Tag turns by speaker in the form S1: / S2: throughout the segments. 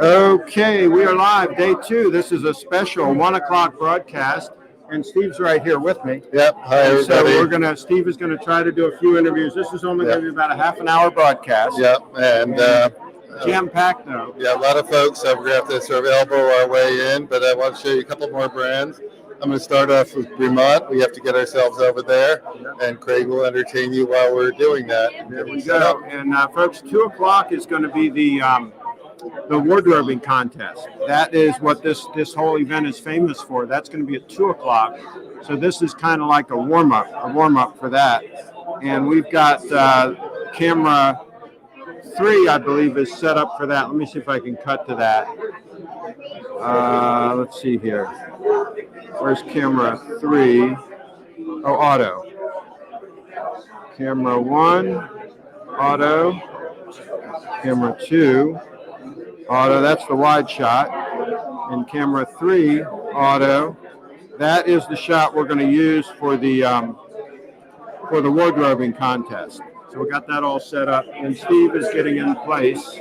S1: Okay, we are live, day 2. This is a special 1 o'clock broadcast, and Steve's right here with me.
S2: Yep. Hi, everybody.
S1: So Steve is going to try to do a few interviews. This is only going to be about a half an hour broadcast.
S2: Yep, and
S1: jam-packed though.
S2: Yeah, a lot of folks. We're going to have to sort of elbow our way in, but I want to show you a couple more brands. I'm going to start off with Bremont. We have to get ourselves over there, and Craig will entertain you while we're doing that.
S1: There we go. And folks, 2 o'clock is going to be the wardrobing contest. That is what this whole event is famous for. That's going to be at 2 o'clock. So this is kind of like a warm-up for that. And we've got camera 3, I believe, is set up for that. Let me see if I can cut to that. Let's see here. Where's camera 3? Oh, auto. Camera 1, auto. Camera 2, auto. That's the wide shot. And camera 3, auto. That is the shot we're going to use for the wardrobing contest. So we got that all set up, and Steve is getting in place.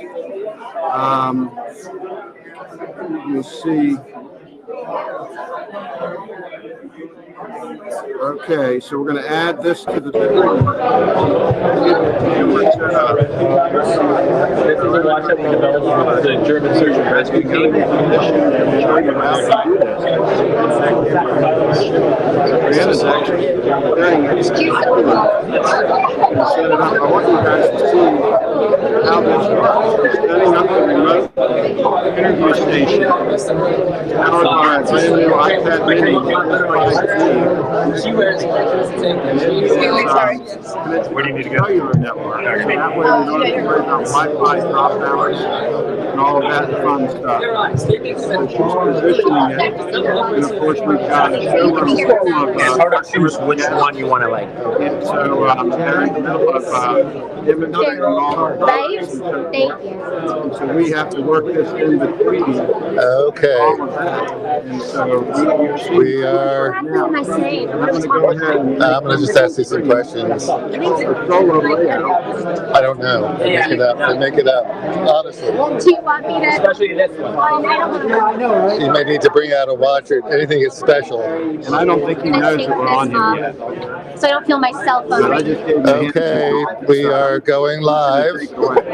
S1: You'll see. Okay, so we're going to add this to the
S3: the German search and rescue team.
S1: I want you guys to see how this works. Setting up the remote interview station. Powered by a brand new iPad mini.
S3: Where do you need to go?
S1: Cellular network. That way we don't have to worry about Wi-Fi drop balance and all of that fun stuff. So she's positioning it. And of course we've got a showroom full of
S3: it's hard to choose which one you want to like.
S1: And so they're in the middle of demonstrating all our products.
S4: Thank you.
S1: So we have to work this in between all of that. And so
S2: we are.
S4: What am I saying?
S1: I'm going to go ahead and
S2: I'm going to just ask you some questions.
S1: solo layout.
S2: I don't know. Make it up. Honestly.
S4: Do you want me to?
S3: Especially this one.
S2: You may need to bring out a watch or anything that's special.
S1: And I don't think he knows that we're on here yet.
S4: So I don't feel my cell phone.
S1: But I just gave him a hint.
S2: Okay, we are going live.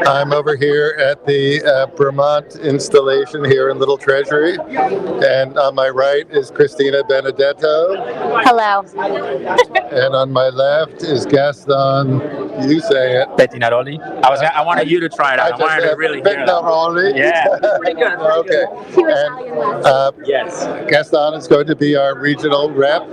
S2: I'm over here at the Bremont installation here in Little Treasury. And on my right is Christina Benedetto.
S4: Hello.
S2: And on my left is Gaston, you say it.
S3: Pettinaroli. I wanted you to try it out. I wanted to really hear it.
S2: Pettinaroli.
S3: Yeah, pretty good.
S2: Okay. And,
S3: yes.
S2: Gaston is going to be our regional rep.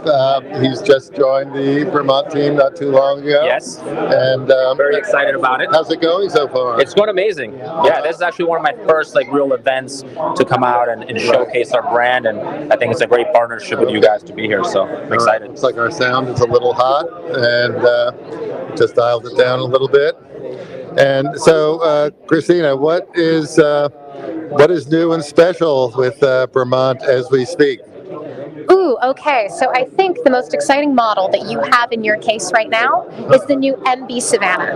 S2: He's just joined the Bremont team not too long ago.
S3: Yes.
S2: And
S3: very excited about it.
S2: How's it going so far?
S3: It's going amazing. Yeah, this is actually one of my first real events to come out and showcase our brand, and I think it's a great partnership with you guys to be here. So I'm excited.
S2: Looks like our sound is a little hot, and just dialed it down a little bit. And so, Christina, what is new and special with Bremont as we speak?
S4: Ooh, okay. So I think the most exciting model that you have in your case right now is the new MB Savannah.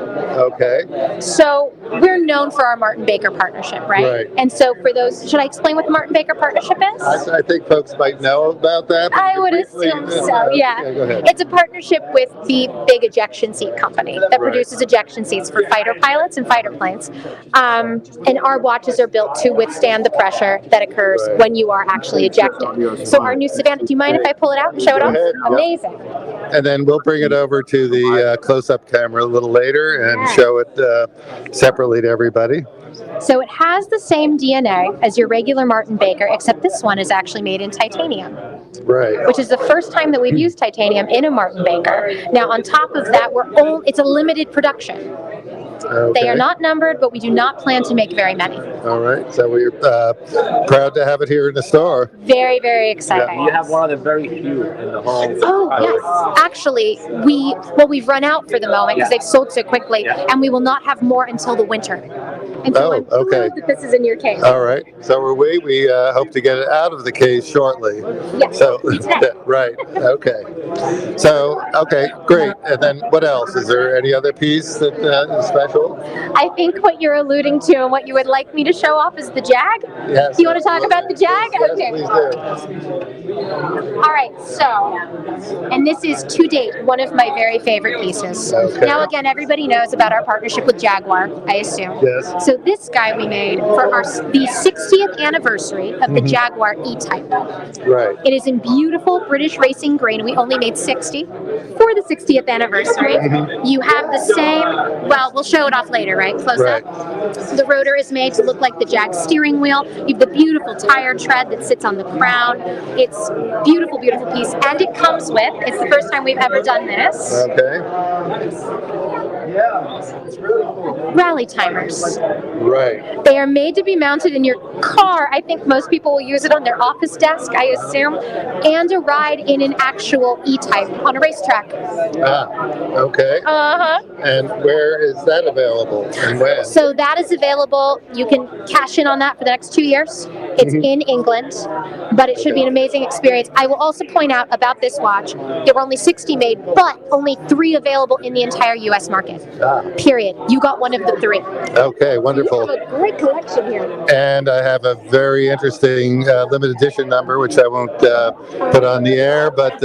S2: Okay.
S4: So we're known for our Martin Baker partnership, right?
S2: Right.
S4: And so for those, should I explain what the Martin Baker partnership is?
S2: I think folks might know about that.
S4: I would assume so, yeah.
S2: Okay, go ahead.
S4: It's a partnership with the big ejection seat company that produces ejection seats for fighter pilots and fighter planes. And our watches are built to withstand the pressure that occurs when you are actually ejected. So our new Savannah, do you mind if I pull it out and show it off? Amazing.
S2: And then we'll bring it over to the close-up camera a little later and show it separately to everybody.
S4: So it has the same DNA as your regular Martin Baker, except this one is actually made in titanium.
S2: Right.
S4: Which is the first time that we've used titanium in a Martin Baker. Now, on top of that, it's a limited production.
S2: Okay.
S4: They are not numbered, but we do not plan to make very many.
S2: All right. So we're proud to have it here in the store.
S4: Very, very exciting.
S3: You have one of the very few in the whole.
S4: Oh, yes. Actually, we've run out for the moment because they've sold so quickly, and we will not have more until the winter. And so I'm thrilled that this is in your case.
S2: All right. So are we. We hope to get it out of the case shortly.
S4: Yes.
S2: So, right. Okay. So, okay, great. And then what else? Is there any other piece that is special?
S4: I think what you're alluding to and what you would like me to show off is the Jag.
S2: Yes.
S4: You want to talk about the Jag?
S2: Yes,
S4: Okay.
S2: please do.
S4: All right, so, and this is to date one of my very favorite pieces.
S2: Okay.
S4: Now, again, everybody knows about our partnership with Jaguar, I assume.
S2: Yes.
S4: So this guy we made for the 60th anniversary of the Jaguar E-Type.
S2: Right.
S4: It is in beautiful British racing green. We only made 60 for the 60th anniversary. You have the same, well, we'll show it off later, right? Close
S2: Right.
S4: up. The rotor is made to look like the Jag steering wheel. You have the beautiful tire tread that sits on the crown. It's beautiful, beautiful piece. And it comes with, it's the first time we've ever done this,
S2: Okay.
S4: rally timers.
S2: Right.
S4: They are made to be mounted in your car. I think most people will use it on their office desk, I assume, and a ride in an actual E-Type on a racetrack.
S2: Ah, okay.
S4: Uh-huh.
S2: And where is that available and when?
S4: So that is available. You can cash in on that for the next 2 years. It's in England, but it should be an amazing experience. I will also point out about this watch, there were only 60 made, but only 3 available in the entire U.S. market. Period. You got one of the 3.
S2: Okay, wonderful.
S4: You have a great collection here.
S2: And I have a very interesting limited edition number, which I won't put on the air, but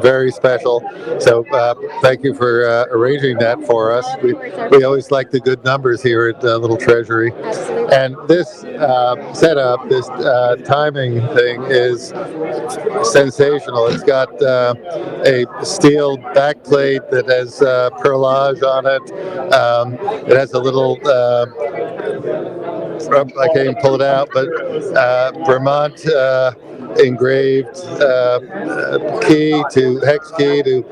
S2: very special. So thank you for arranging that for us. We always like the good numbers here at Little Treasury.
S4: Absolutely.
S2: And this setup, this timing thing is sensational. It's got a steel backplate that has perlage on it. It has a little, I can't even pull it out, but Vermont engraved key to hex key to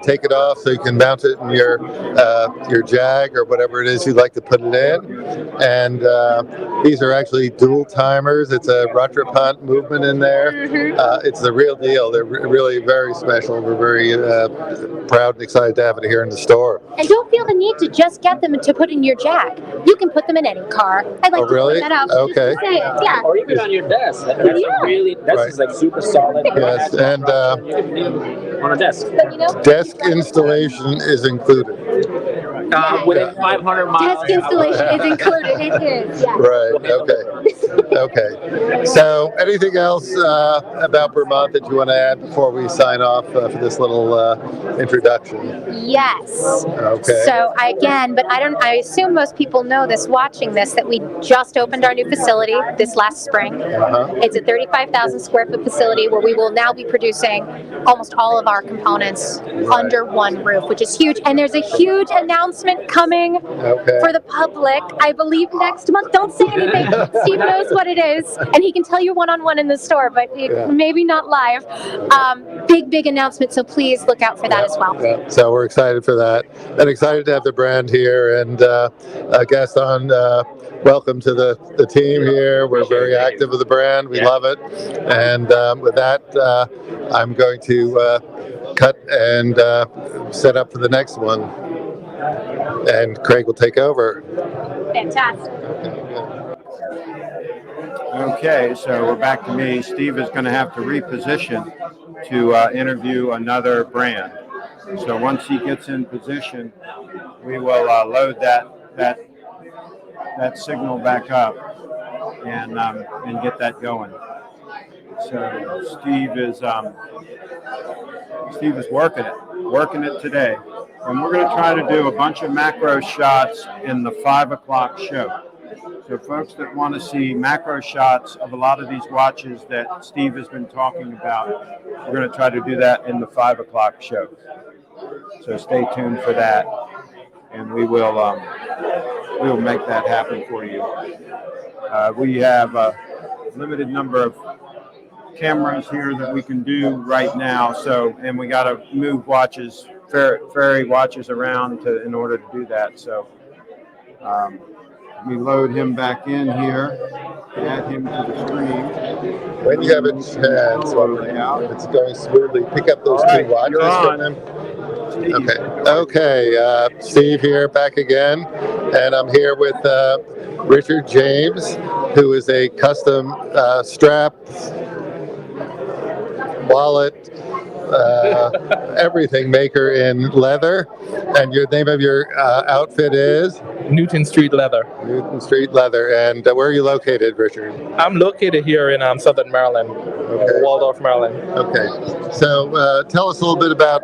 S2: take it off so you can mount it in your Jag or whatever it is you'd like to put it in. And these are actually dual timers. It's a Rutger Punt movement in there. It's the real deal. They're really very special. We're very proud and excited to have it here in the store.
S4: And don't feel the need to just get them to put in your Jag. You can put them in any car. I'd like to
S2: really?
S4: point that out.
S2: Okay.
S4: Just to say it. Yeah.
S3: Or even on your desk. That's really, that's just like super solid.
S2: Yes, and
S3: on a desk.
S4: But you know,
S2: desk installation is included.
S3: Within 500 miles.
S4: desk installation is included. It is. Yeah.
S2: Right. Okay. Okay. So, anything else about Vermont that you want to add before we sign off for this little introduction?
S4: Yes.
S2: Okay.
S4: So I assume most people know this watching this, that we just opened our new facility this last spring. It's a 35,000 square foot facility where we will now be producing almost all of our components under one roof, which is huge. And there's a huge announcement coming for the public, I believe next month. Don't say anything. Steve knows what it is, and he can tell you one-on-one in the store, but maybe not live. Big announcement, so please look out for that as well.
S2: Yeah. So we're excited for that, and excited to have the brand here. And Gaston, welcome to the team here. We're very active with the brand. We love it. And with that, I'm going to cut and set up for the next one. And Craig will take over.
S4: Fantastic.
S1: Okay, so we're back to me. Steve is going to have to reposition to interview another brand. So once he gets in position, we will load that signal back up and get that going. So Steve is working it today, and we're going to try to do a bunch of macro shots in the 5 o'clock show. So folks that want to see macro shots of a lot of these watches that Steve has been talking about, we're going to try to do that in the 5 o'clock show. So stay tuned for that, and we will make that happen for you. We have a limited number of cameras here that we can do right now. So, and we got to move watches, ferry watches around in order to do that. So, we load him back in here, add him to the screen.
S2: When you have a chance, it's going smoothly. Pick up those two watches from him. Okay. Steve here, back again, and I'm here with Richard James, who is a custom strap, wallet, everything maker in leather. And your name of your outfit is?
S5: Newton Street Leather.
S2: Newton Street Leather. And where are you located, Richard?
S5: I'm located here in Southern Maryland, Waldorf, Maryland.
S2: Okay. So tell us a little bit about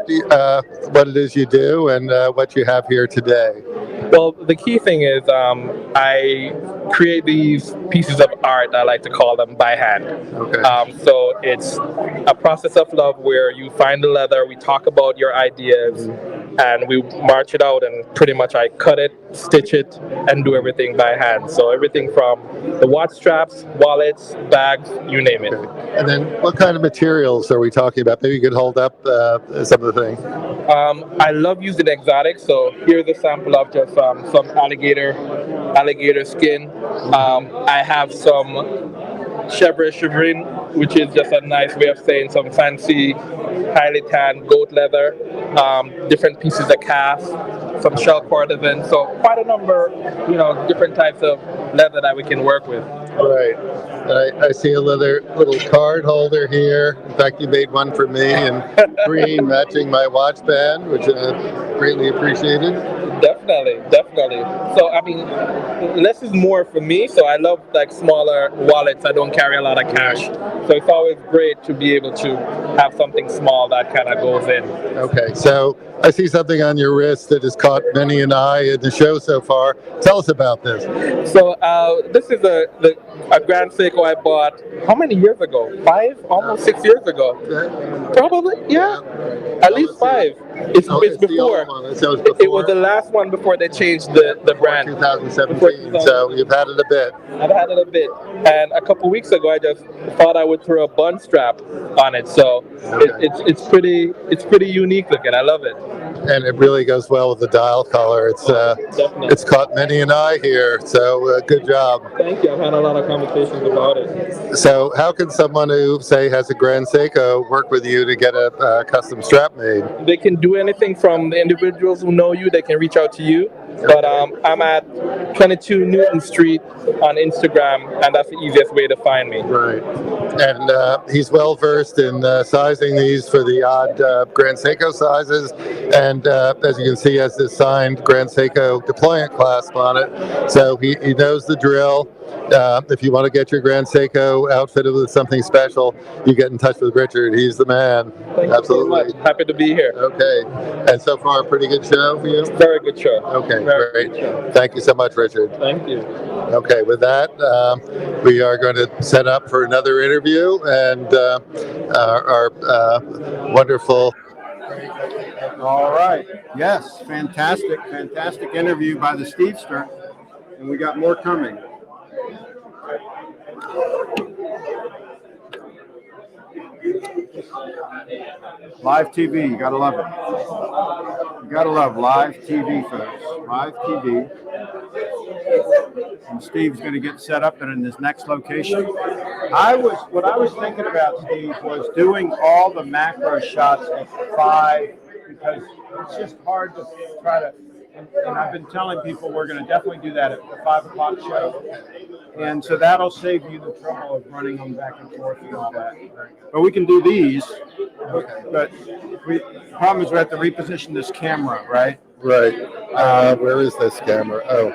S2: what it is you do and what you have here today.
S5: Well, the key thing is I create these pieces of art, I like to call them, by hand.
S2: Okay.
S5: So it's a process of love where you find the leather, we talk about your ideas, and we march it out, and pretty much I cut it, stitch it, and do everything by hand. So everything from the watch straps, wallets, bags, you name it.
S2: And then what kind of materials are we talking about? Maybe you could hold up some of the things.
S5: I love using exotics, so here's a sample of just some alligator skin. I have some chevron, which is just a nice way of saying some fancy, highly tanned goat leather, different pieces of calf, some shell cordovan, so quite a number, different types of leather that we can work with.
S2: Right. I see a little card holder here. In fact, you made one for me in green, matching my watch band, which I greatly appreciated.
S5: Definitely. So, I mean, less is more for me. So I love like smaller wallets. I don't carry a lot of cash. So it's always great to be able to have something small that kind of goes in.
S2: Okay. So I see something on your wrist that has caught many an eye in the show so far. Tell us about this.
S5: So this is a Grand Seiko I bought, how many years ago? 5? Almost 6 years ago. Probably, yeah. At least 5. It's before. It was the last one before they changed the brand.
S2: 2017. So you've had it a bit.
S5: I've had it a bit. And a couple weeks ago, I just thought I would throw a bun strap on it. So it's pretty unique looking. I love it.
S2: And it really goes well with the dial color. It's caught many an eye here. So good job.
S5: Thank you. I've had a lot of conversations about it.
S2: So how can someone who, say, has a Grand Seiko work with you to get a custom strap made?
S5: They can do anything from the individuals who know you. They can reach out to you. But I'm at 22 Newton Street on Instagram, and that's the easiest way to find me.
S2: Right. And he's well versed in sizing these for the odd Grand Seiko sizes. And as you can see, he has this signed Grand Seiko deployment clasp on it. So he knows the drill. If you want to get your Grand Seiko outfitted with something special, you get in touch with Richard. He's the man.
S5: Thank Absolutely. You so much. Happy to be here.
S2: Okay. And so far, a pretty good show for you?
S5: Very good show.
S2: Okay, great. Thank you so much, Richard.
S5: Thank you.
S2: Okay, with that, we are going to set up for another interview, and our wonderful...
S1: All right. Yes, fantastic interview by the Stevester, and we got more coming. Live TV, you gotta love it. You gotta love live TV, folks. Live TV. And Steve's gonna get set up in his next location. What I was thinking about, Steve, was doing all the macro shots at 5, because it's just hard to try to. And I've been telling people we're going to definitely do that at the 5 o'clock show. And so that'll save you the trouble of running them back and forth and all that. But we can do these. But the problem is we have to reposition this camera, right?
S2: Right. Where is this camera? Oh.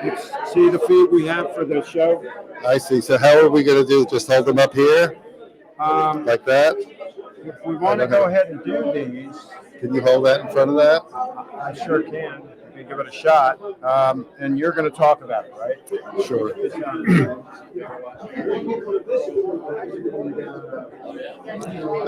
S1: See the feed we have for the show?
S2: I see. So how are we going to do? Just hold them up here? Like that?
S1: If we want to go ahead and do these.
S2: Can you hold that in front of that?
S1: I sure can. Give it a shot, and you're going to talk about it, right?
S2: Sure.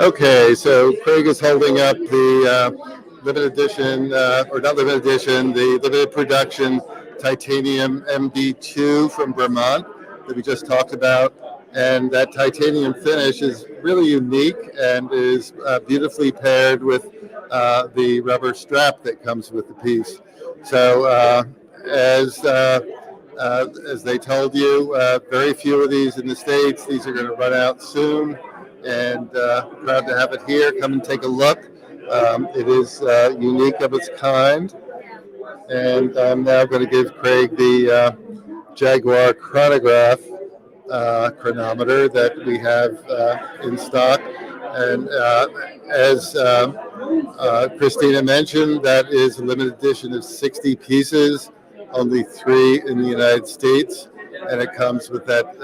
S2: Okay, so Craig is holding up the limited edition, or not limited edition, the limited production titanium MB2 from Vermont that we just talked about. And that titanium finish is really unique and is beautifully paired with the rubber strap that comes with the piece. So as they told you, very few of these in the States. These are going to run out soon, and proud to have it here. Come and take a look. It is unique of its kind. And I'm now going to give Craig the Jaguar Chronograph chronometer that we have in stock. And as Christina mentioned, that is a limited edition of 60 pieces. only 3 in the United States, and it comes with that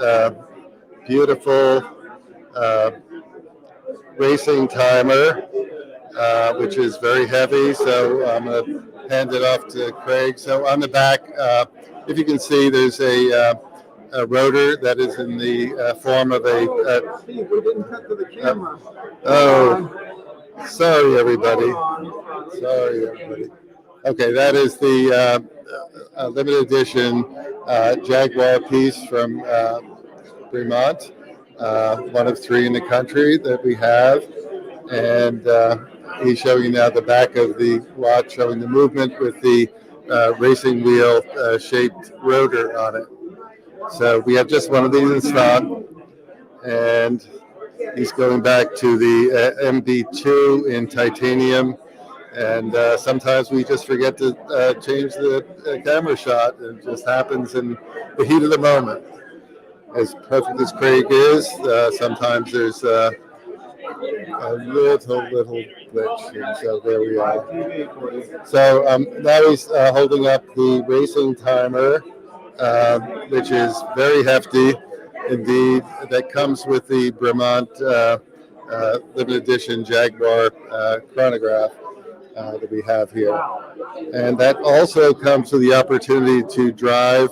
S2: beautiful racing timer, which is very heavy. So I'm going to hand it off to Craig. So on the back, if you can see, there's a rotor that is in the form of a.
S1: Steve, we didn't cut to the camera.
S2: Sorry, everybody. Sorry, everybody. Okay, that is the limited edition Jaguar piece from Vermont, one of 3 in the country that we have. And he's showing you now the back of the watch, showing the movement with the racing wheel shaped rotor on it. So we have just one of these in stock. And he's going back to the MD2 in titanium. And sometimes we just forget to change the camera shot. It just happens in the heat of the moment. As perfect as Craig is, sometimes there's a little glitch here. So there we are. So now he's holding up the racing timer, which is very hefty indeed. That comes with the Vermont limited edition Jaguar chronograph that we have here. And that also comes with the opportunity to drive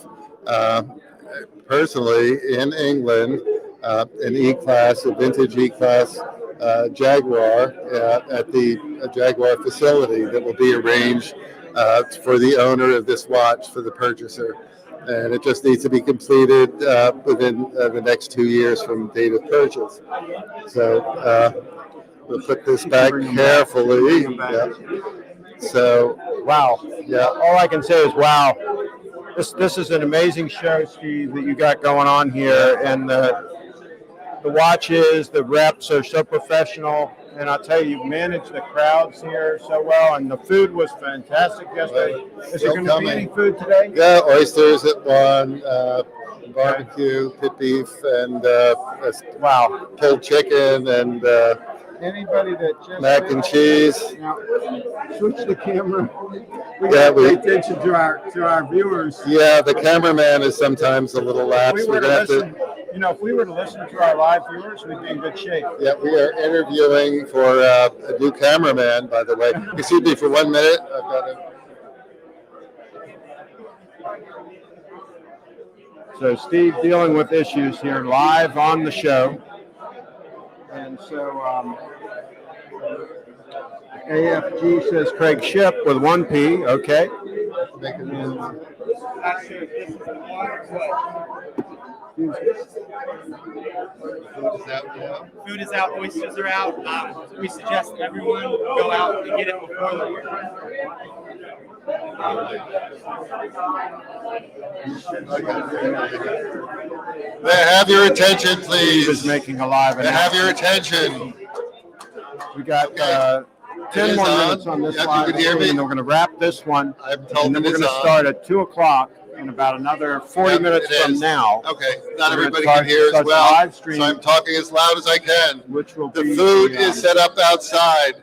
S2: personally in England an E-Class, a vintage E-Class Jaguar at the Jaguar facility that will be arranged for the owner of this watch, for the purchaser. And it just needs to be completed within the next 2 years from date of purchase. So we'll put this back carefully. Yeah. So,
S1: Wow.
S2: Yeah.
S1: All I can say is wow. This is an amazing show, Steve, that you got going on here, and the watches, the reps are so professional, and I'll tell you, you've managed the crowds here so well, and the food was fantastic yesterday. Is there going to be any food today?
S2: Yeah, oysters at 1, barbecue, pit beef, and
S1: Wow.
S2: pulled chicken, and
S1: Anybody that just
S2: mac and cheese.
S1: Now, switch the camera. We
S2: Yeah,
S1: got to pay attention to our viewers.
S2: Yeah, the cameraman is sometimes a little lax.
S1: If we were to listen, if we were to listen to our live viewers, we'd be in good shape.
S2: Yeah, we are interviewing for a new cameraman, by the way. Excuse me for 1 minute. I've got to...
S1: So Steve dealing with issues here live on the show. And so AFG says CraigShipp with 1 P, okay.
S6: Food is out, oysters are out. We suggest everyone go out and get it before
S2: May I have your attention, please?
S1: Steve is making a live
S2: May I have your attention?
S1: We got 10 more minutes on this live, and then we're going to wrap this one, and then we're going to start at 2 o'clock in about another 40 minutes from now.
S2: Okay, not everybody can hear as well,
S1: live stream,
S2: so I'm talking as loud as I can.
S1: Which will
S2: the
S1: be
S2: food is set up outside.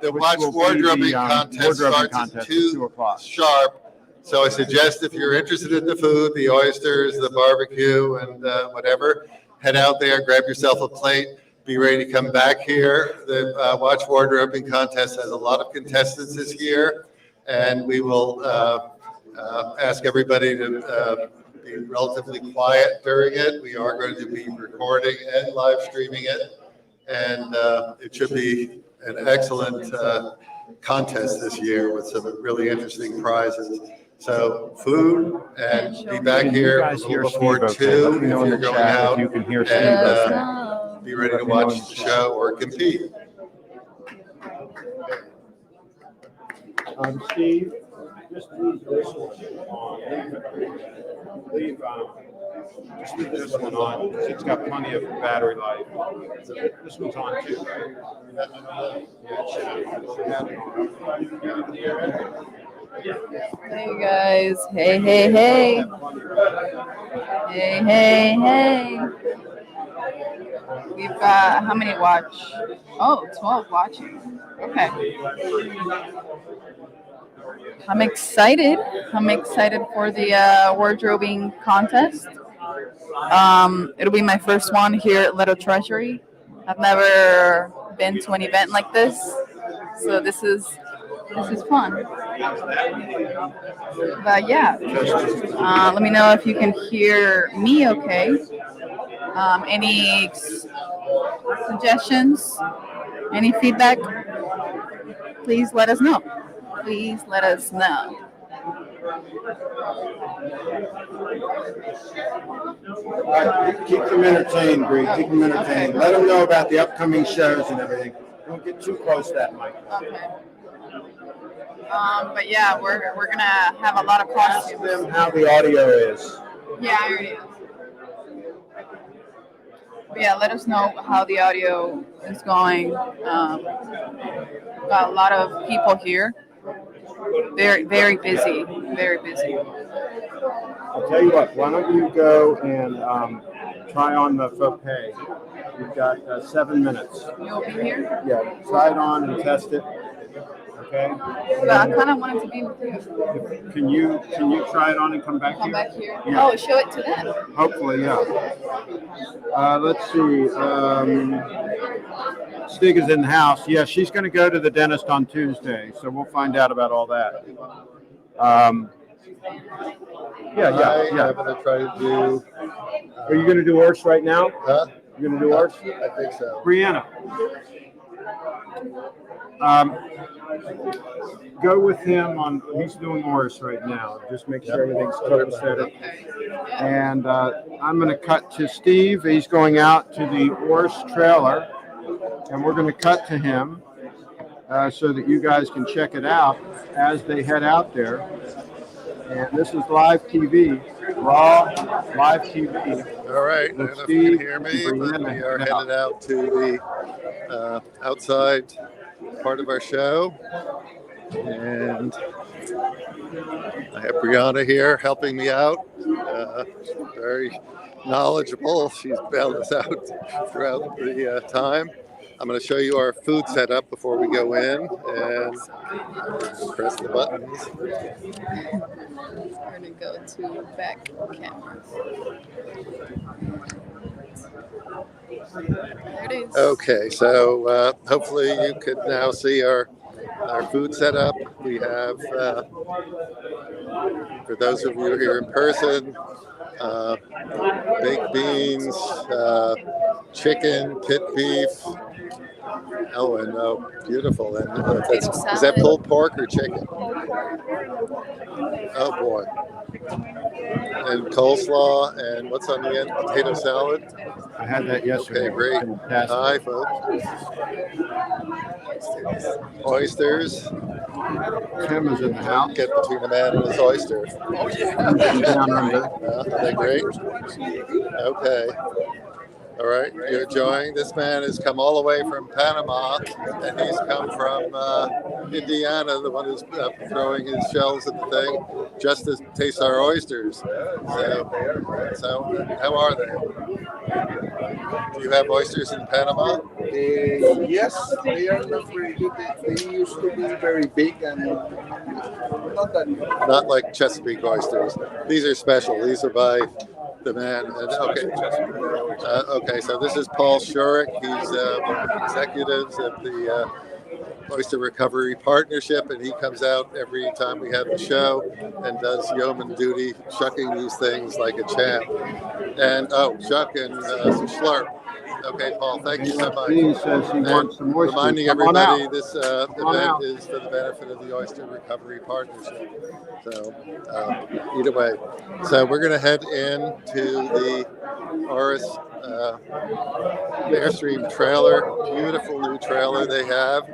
S2: The watch wardrobing contest
S1: wardrobing
S2: starts at
S1: 2
S2: 2
S1: o'clock
S2: sharp. So I suggest if you're interested in the food, the oysters, the barbecue, and whatever, head out there, grab yourself a plate, be ready to come back here. The watch wardrobing contest has a lot of contestants this year, and we will ask everybody to be relatively quiet during it. We are going to be recording and live streaming it, and it should be an excellent contest this year with some really interesting prizes. So food, and be back here a little before 2 if you're going out,
S1: you can hear Steve.
S2: and be ready to watch the show or compete.
S1: Steve, just leave this one on. Just leave this one on. It's got plenty of battery life. This one's on too, right?
S7: Hey guys, hey. Hey. We've got, how many watch? Oh, 12 watching. Okay. I'm excited. I'm excited for the wardrobing contest. It'll be my first one here at Little Treasury. I've never been to an event like this, so this is fun. But yeah, let me know if you can hear me okay. Any suggestions, any feedback, please let us know. Please let us know.
S1: All right, keep them entertained, Bree. Keep them entertained. Let them know about the upcoming shows and everything. Don't get too close to that mic.
S7: Okay. But yeah, we're gonna have a lot of
S1: Ask
S7: costumes.
S1: them how the audio is.
S7: Yeah, I already know. But yeah, let us know how the audio is going. Got a lot of people here. Very, very busy. Very busy.
S1: I'll tell you what, why don't you go and try on the faux pas. You've got 7 minutes.
S7: You'll be here?
S1: Yeah, try it on and test it. Okay?
S7: But I kind of wanted to be with you.
S1: Can you try it on and come back
S7: Come
S1: here?
S7: back here?
S1: Yeah.
S7: Oh, show it to them.
S1: Hopefully, yeah. Let's see. Stig is in the house. Yeah, she's going to go to the dentist on Tuesday, so we'll find out about all that.
S2: I'm going to try to do.
S1: Are you going to do Ors right now?
S2: Huh?
S1: You're going to do Ors?
S2: I think so.
S1: Brianna. Go with him on. He's doing Ors right now. Just make sure everything's copacetic. And I'm going to cut to Steve. He's going out to the Ors trailer, and we're going to cut to him so that you guys can check it out as they head out there. And this is live TV, raw live TV.
S2: All right, I don't know if you can hear me, but we are headed out to the outside part of our show. And I have Brianna here helping me out. Very knowledgeable. She's bailed us out throughout the time. I'm going to show you our food setup before we go in and press the buttons.
S7: We're going to go to back camera. There it is.
S2: Okay, so hopefully you could now see our food setup. We have, for those of you here in person, baked beans, chicken, pit beef. Oh, and beautiful. And is that pulled pork or chicken? Oh, boy. And coleslaw, and what's on the end? Potato salad?
S1: I had that yesterday.
S2: Okay, great.
S1: Fantastic.
S2: Hi, folks. Oysters.
S1: Tim is in the house.
S2: Get between the man and his oyster.
S1: Down under.
S2: Are they great? Okay. All right, you're enjoying. This man has come all the way from Panama, and he's come from Indiana, the one who's throwing his shells at the thing, just to taste our oysters. So how are they? Do you have oysters in Panama?
S8: Yes, they are not very good. They used to be very big and not that good.
S2: Not like Chesapeake oysters. These are special. These are by the man. Okay, so this is Paul Shurik. He's one of the executives of the Oyster Recovery Partnership, and he comes out every time we have the show and does yeoman duty, shucking these things like a champ. And shuck and some slurp. Okay, Paul, thank you so much.
S1: He says he wants some oysters.
S2: Reminding everybody, this event is for the benefit of the Oyster Recovery Partnership. So, either way. So we're going to head into the Oris Airstream trailer. Beautiful new trailer they have.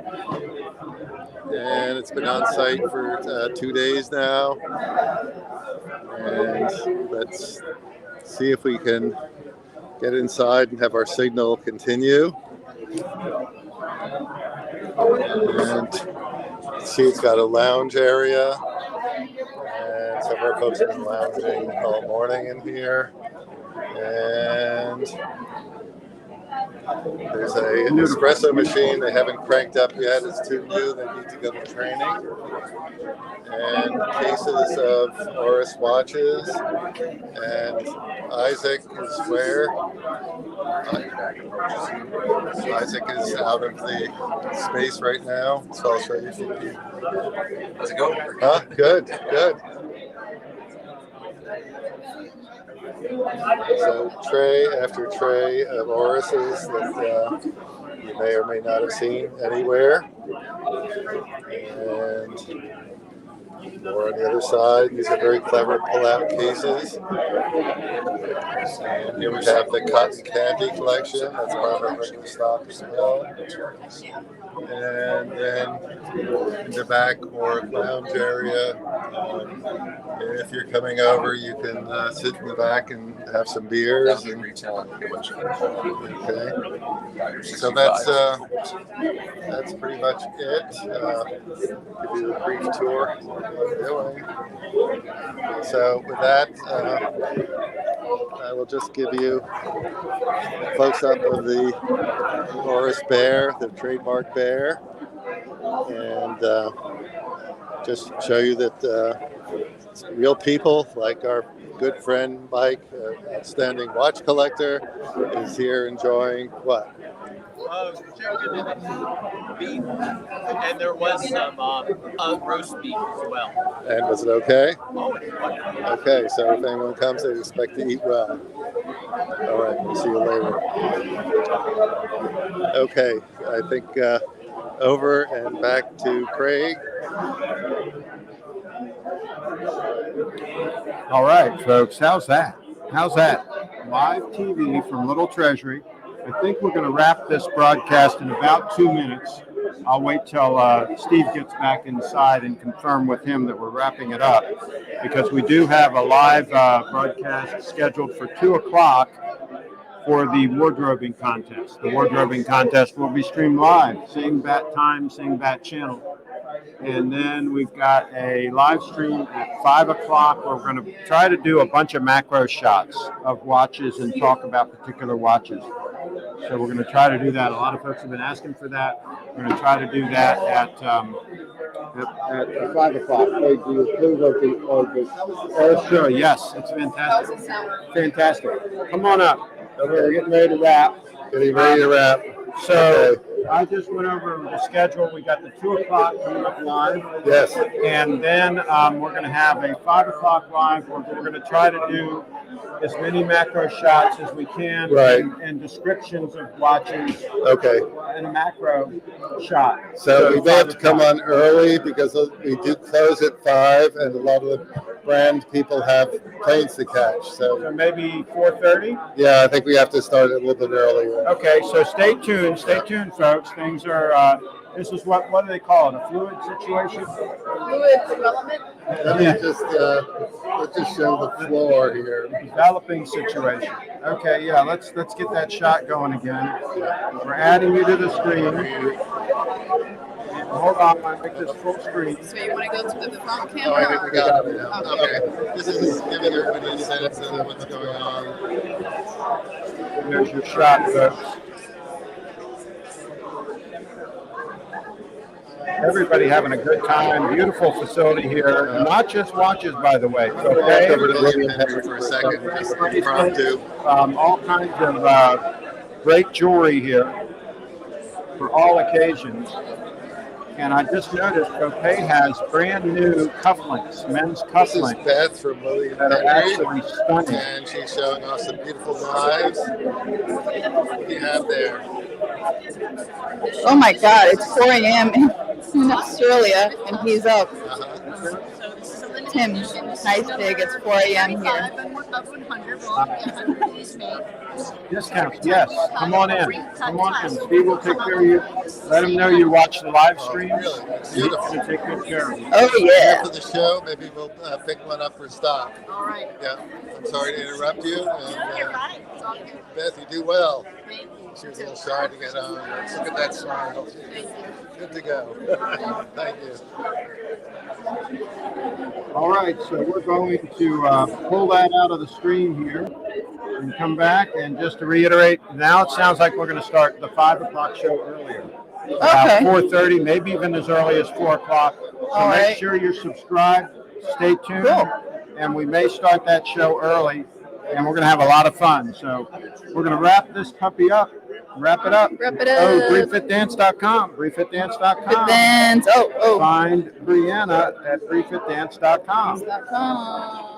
S2: And it's been on site for 2 days now. And let's see if we can get inside and have our signal continue. And see, it's got a lounge area. And some of our folks have been lounging all morning in here. And There's an espresso machine they haven't cranked up yet. It's too new. They need to go to training. And cases of Oris watches. And Isaac is where? Isaac is out of the space right now. So I'll show you. How's it going? Huh? Good, good. So tray after tray of Orises that you may or may not have seen anywhere. And more on the other side. These are very clever pull-out cases. And here we have the cotton candy collection. That's part of our regular stock as well. And then in the back, more lounge area. If you're coming over, you can sit in the back and have some beers. Okay. So that's pretty much it. Give you a brief tour of what we're doing. So with that, I will just give you a close-up of the Oris bear, the trademark bear, and just show you that real people like our good friend Mike, outstanding watch collector, is here enjoying what?
S6: Beef, and there was some roast beef as well.
S2: And was it okay?
S6: Oh, it's wonderful.
S2: Okay, so if anyone comes, they expect to eat well. All right, we'll see you later. Okay, I think over and back to Craig.
S1: All right, folks, how's that? How's that? Live TV from Little Treasury. I think we're going to wrap this broadcast in about 2 minutes. I'll wait till Steve gets back inside and confirm with him that we're wrapping it up, because we do have a live broadcast scheduled for 2 o'clock for the wardrobing contest. The wardrobing contest will be streamed live, same bat time, same bat channel. And then we've got a live stream at 5 o'clock where we're going to try to do a bunch of macro shots of watches and talk about particular watches. So we're going to try to do that. A lot of folks have been asking for that. We're going to try to do that at 5 o'clock. Hey, do you approve of the sure, yes, it's fantastic. Fantastic. Come on up. We're getting ready to wrap.
S2: Getting ready to wrap.
S1: So
S2: Okay.
S1: I just went over the schedule. We got the 2 o'clock coming up live.
S2: Yes.
S1: And then we're going to have a 5 o'clock live where we're going to try to do as many macro shots as we can,
S2: Right.
S1: and descriptions of watches
S2: Okay.
S1: in a macro shot.
S2: So we may have to
S1: 5
S2: come
S1: o'clock.
S2: on early because we do close at 5, and a lot of the brand people have planes to catch.
S1: So
S2: So
S1: maybe 4:30.
S2: yeah, I think we have to start a little bit earlier.
S1: Okay, so stay tuned. Stay tuned, folks. Things are. This is what do they call it? A fluid situation.
S7: Fluid development.
S2: Let me just let's just show the floor here.
S1: Developing situation. Okay, yeah. Let's get that shot going again. We're adding you to the screen. Hold on, I make this full screen.
S7: So you want to go to the front
S2: Oh,
S7: camera?
S2: I think we got it now.
S7: Okay.
S2: Okay. This is giving everybody a sense of what's going on.
S1: There's your shot, folks. Everybody having a good time. Beautiful facility here. Not just watches, by the way.
S2: Back
S1: Okay.
S2: over to William Henry for a second, just impromptu.
S1: All kinds of great jewelry here for all occasions. And I just noticed Cope has brand new cufflinks, men's
S2: This is
S1: cufflinks
S2: Beth from William
S1: that are
S2: Henry,
S1: absolutely stunning.
S2: and she's showing off some beautiful knives. What do you have there?
S7: Oh my God, it's 4 a.m. in Australia and he's up. Tim, nice big, it's 4 a.m. here.
S1: Discounts, yes. Come on in. Come on in. Steve will take care of you. Let him know you watch the live streams.
S2: Really? Beautiful.
S1: He'll take good care of you.
S7: Oh yeah.
S2: After the show, maybe we'll pick one up for stock.
S6: All right.
S2: Yeah. I'm sorry to interrupt you. And,
S6: You're right. It's all good.
S2: Beth, you do well.
S6: Thank you.
S2: She was a little shy to get on. Look at that smile. Good to go. Thank you.
S1: All right, so we're going to pull that out of the stream here. and come back. And just to reiterate, now it sounds like we're going to start the 5 o'clock show earlier. About 4:30, maybe even as early as 4 o'clock. So
S7: All
S1: make
S7: right.
S1: sure you're subscribed. Stay tuned.
S7: Cool.
S1: And we may start that show early, and we're going to have a lot of fun. So we're going to wrap this puppy up. Wrap it up.
S7: Wrap it
S1: Oh,
S7: up.
S1: BriefitDance.com. BriefitDance.com.
S7: Dance. Oh.
S1: Find Brianna at BriefitDance.com.
S7: Dance.com.